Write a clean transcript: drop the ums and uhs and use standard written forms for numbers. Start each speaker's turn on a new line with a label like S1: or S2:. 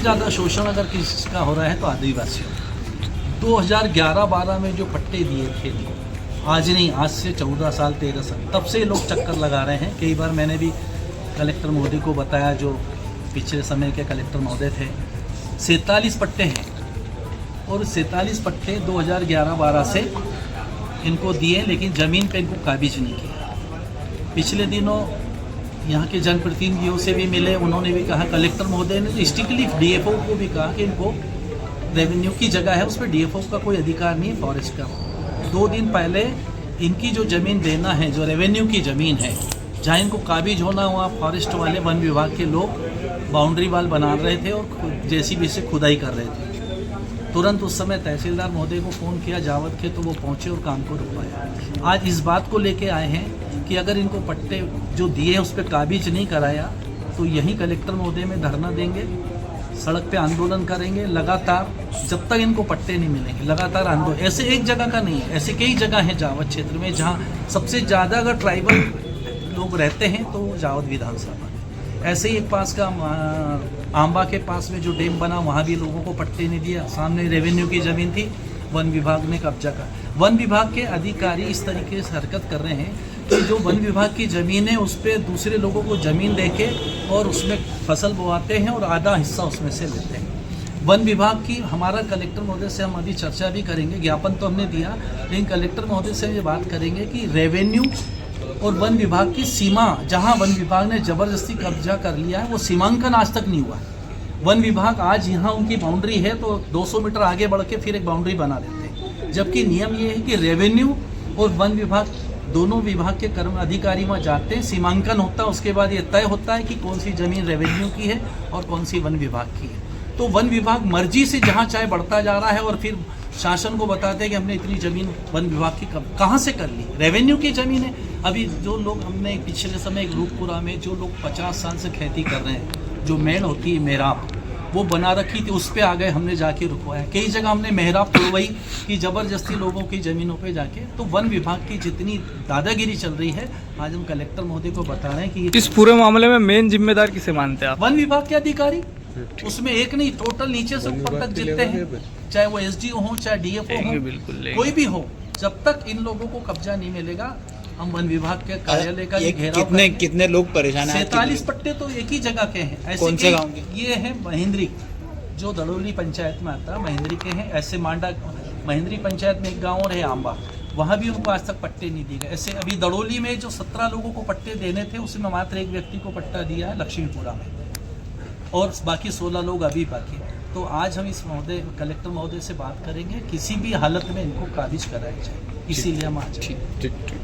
S1: ज़्यादा शोषण अगर किसी का हो रहा है तो आदिवासियों। 2011-12 में जो पट्टे दिए थे इनको, आज नहीं, आज से 14 साल 13 साल तब से ये लोग चक्कर लगा रहे हैं। कई बार मैंने भी कलेक्टर महोदय को बताया, जो पिछले समय के कलेक्टर महोदय थे। 47 पट्टे हैं और 47 पट्टे 2011-12 से इनको दिए, लेकिन ज़मीन पे इनको काबिज नहीं किया। पिछले दिनों यहाँ के जनप्रतिनिधियों से भी मिले, उन्होंने भी कहा, कलेक्टर महोदय ने स्ट्रिक्टली डीएफओ को भी कहा कि इनको रेवेन्यू की जगह है, उस पर डीएफओ का कोई अधिकार नहीं है, फॉरेस्ट का। 2 दिन पहले इनकी जो ज़मीन देना है, जो रेवेन्यू की ज़मीन है, जहाँ इनको काबिज होना, वहाँ फॉरेस्ट वाले, वन विभाग के लोग बाउंड्री वाल बना रहे थे और जेसीबी से खुदाई कर रहे थे। तुरंत उस समय तहसीलदार महोदय को फ़ोन किया जावत के, तो वो पहुँचे और काम को रुकवाया। आज इस बात को लेके आए हैं कि अगर इनको पट्टे जो दिए उस पर काबिज नहीं कराया तो यहीं कलेक्टर महोदय में धरना देंगे, सड़क पे आंदोलन करेंगे लगातार, जब तक इनको पट्टे नहीं मिलेंगे। लगातार आंदोलन, ऐसे एक जगह का नहीं है, ऐसे कई जगह है जावत क्षेत्र में जहाँ सबसे ज़्यादा अगर ट्राइबल लोग रहते हैं तो जावत विधानसभा। ऐसे ही एक पास का आंबा के पास में जो डैम बना, वहाँ भी लोगों को पट्टे नहीं दिया। सामने रेवेन्यू की ज़मीन थी, वन विभाग ने कब्जा कर। वन विभाग के अधिकारी इस तरीके से हरकत कर रहे हैं कि जो वन विभाग की ज़मीन है उस पर दूसरे लोगों को ज़मीन देके और उसमें फसल बोआते हैं और आधा हिस्सा उसमें से लेते हैं। वन विभाग की, हमारा कलेक्टर महोदय से हम अभी चर्चा भी करेंगे, ज्ञापन तो हमने दिया, लेकिन कलेक्टर महोदय से ये बात करेंगे कि रेवेन्यू और वन विभाग की सीमा, जहाँ वन विभाग ने ज़बरदस्ती कब्जा कर लिया है, वो सीमांकन आज तक नहीं हुआ है। वन विभाग आज यहाँ उनकी बाउंड्री है तो 200 मीटर आगे बढ़ के फिर एक बाउंड्री बना देते हैं, जबकि नियम ये है कि रेवेन्यू और वन विभाग दोनों विभाग के कर्म अधिकारी वहाँ जाते हैं, सीमांकन होता है, उसके बाद ये तय होता है कि कौन सी ज़मीन रेवेन्यू की है और कौन सी वन विभाग की है। तो वन विभाग मर्जी से जहाँ चाहे बढ़ता जा रहा है और फिर शासन को बताते हैं कि हमने इतनी ज़मीन वन विभाग की कहाँ से कर ली, रेवेन्यू की ज़मीन है। अभी जो लोग, हमने पिछले समय एक रूपपुरा में जो लोग 50 साल से खेती कर रहे हैं, जो मेड़ होती है मेहराब, वो बना रखी थी, उस पे आ गए, हमने जाके रुकवाया। कई जगह हमने मेहराब तोड़वाई कि ज़बरदस्ती लोगों की ज़मीनों पे जाके। तो वन विभाग की जितनी दादागिरी चल रही है, आज हम कलेक्टर महोदय को बता रहे हैं कि
S2: इस पूरे मामले में मेन जिम्मेदार किसे मानते हैं आप?
S1: वन विभाग के अधिकारी, उसमें एक नहीं, टोटल नीचे से ऊपर तक जितने हैं, चाहे वो एसडीओ हो, चाहे डीएफओ हो,
S2: बिल्कुल
S1: कोई भी हो, जब तक इन लोगों को कब्जा नहीं मिलेगा, हम वन विभाग के कार्यालय का घेराव।
S3: कितने लोग परेशान हैं?
S1: 47 पट्टे तो एक ही जगह के हैं। ऐसे
S3: कौन से गांव के?
S1: ये है महेंद्री, जो दड़ोली पंचायत में आता है, महेंद्री के हैं। ऐसे मांडा महेंद्री पंचायत में एक गांव और है आंबा, वहाँ भी उनको आज तक पट्टे नहीं दिए गए। ऐसे अभी दड़ोली में जो 17 लोगों को पट्टे देने थे, उसमें मात्र एक व्यक्ति को पट्टा दिया है लक्ष्मीपुरा में, और बाकी 16 लोग अभी बाकी। तो आज हम इस महोदय, कलेक्टर महोदय से बात करेंगे, किसी भी हालत में इनको काबिज कराया जाए, इसीलिए हम आज।
S3: ठीक।